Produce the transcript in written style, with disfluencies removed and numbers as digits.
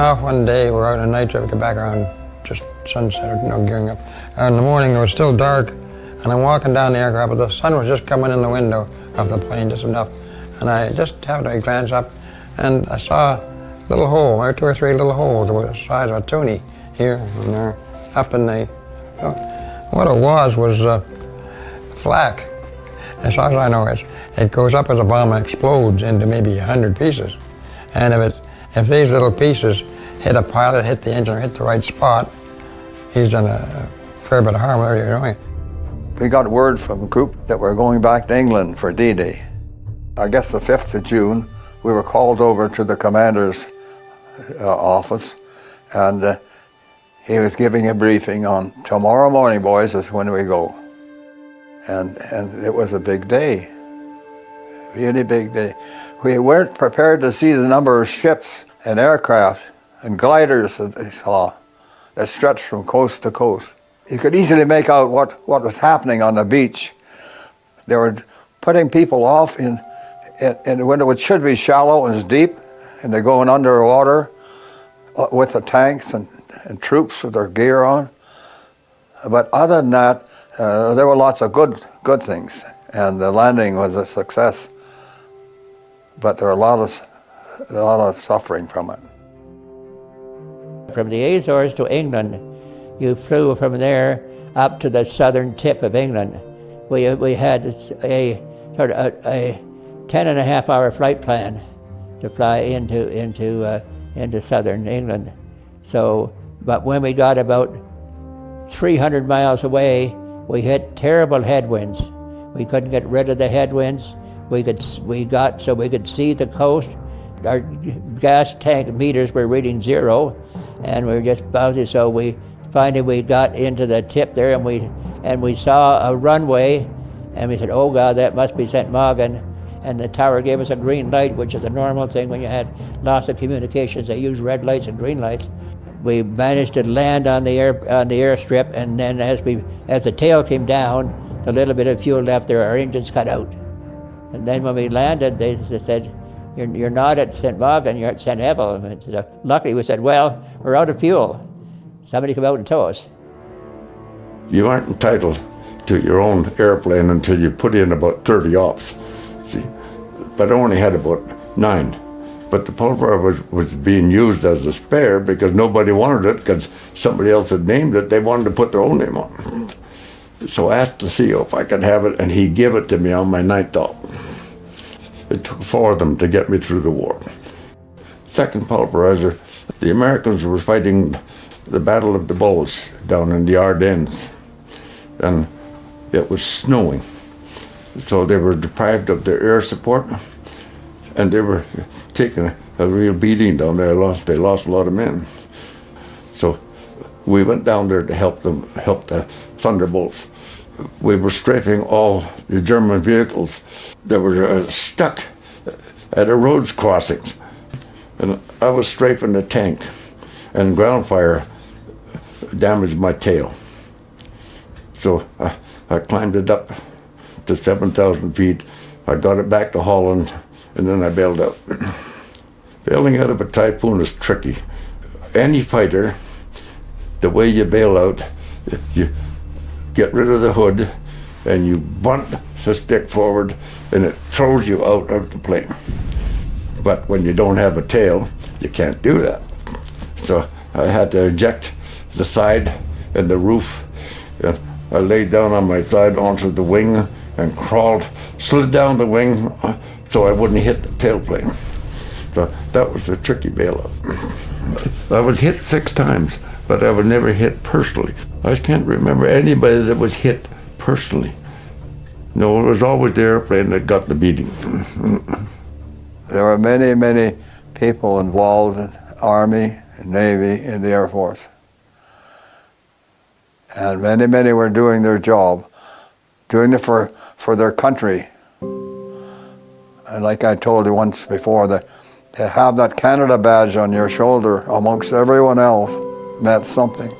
off one day, we're out on a night trip, we get back around just sunset, gearing up. And in the morning, it was still dark, and I'm walking down the aircraft, but the sun was just coming in the window of the plane, just enough. And I just happened to glance up, and I saw a little hole, or 2 or 3 little holes, the size of a toonie, here and there, up in the... What it was flak. As far as I know, it goes up as a bomb and explodes into maybe 100 pieces. And if these little pieces hit a pilot, hit the engine, or hit the right spot, he's done a fair bit of harm earlier knowing. We got word from the group that we're going back to England for D-Day. I guess the 5th of June, we were called over to the commander's office, and he was giving a briefing on tomorrow morning, boys, is when we go. And it was a big day, really big day. We weren't prepared to see the number of ships and aircraft and gliders that they saw that stretched from coast to coast. You could easily make out what was happening on the beach. They were putting people off in when it should be shallow and deep, and they're going underwater with the tanks and troops with their gear on. But other than that, there were lots of good things, and the landing was a success. But there were a lot of suffering from it. From the Azores to England, you flew from there up to the southern tip of England. We had a sort of a 10.5-hour flight plan to fly into southern England. So, but when we got about 300 miles away, we hit terrible headwinds. We couldn't get rid of the headwinds. We could see the coast. Our gas tank meters were reading 0, and we were just bouncy. So we finally got into the tip there, and we saw a runway, and we said, "Oh God, that must be St. Magan." And the tower gave us a green light, which is a normal thing when you had lots of communications. They use red lights and green lights. We managed to land on the airstrip, and then as the tail came down, the little bit of fuel left there, our engines cut out. And then when we landed, they said, "You're not at St. Magan, you're at St. Evel." And so luckily we said, "Well, we're out of fuel. Somebody come out and tow us." You aren't entitled to your own airplane until you put in about 30 ops. See, but I only had about 9. But the pulver was being used as a spare because nobody wanted it, because somebody else had named it. They wanted to put their own name on. So I asked the CEO if I could have it, and he gave it to me on my 9th op. It took 4 of them to get me through the war. Second pulverizer, the Americans were fighting the Battle of the Bulge down in the Ardennes, and it was snowing. So they were deprived of their air support, and they were taking a real beating down there. They lost a lot of men. So we went down there to help the Thunderbolts. We were strafing all the German vehicles that were stuck at a roads crossings. And I was strafing the tank, and ground fire damaged my tail. So I climbed it up to 7,000 feet. I got it back to Holland, and then I bailed out. Bailing out of a Typhoon is tricky. Any fighter, the way you bail out, you get rid of the hood, and you bunt the stick forward, and it throws you out of the plane. But when you don't have a tail, you can't do that. So I had to eject the side and the roof. And I laid down on my side onto the wing and slid down the wing so I wouldn't hit the tailplane. So that was a tricky bailout. I was hit 6 times, but I was never hit personally. I can't remember anybody that was hit personally. No, it was always the airplane that got the beating. There were many, many people involved in Army, Navy, and the Air Force. And many, many were doing their job, doing it for their country. And like I told you once before, that to have that Canada badge on your shoulder amongst everyone else meant something.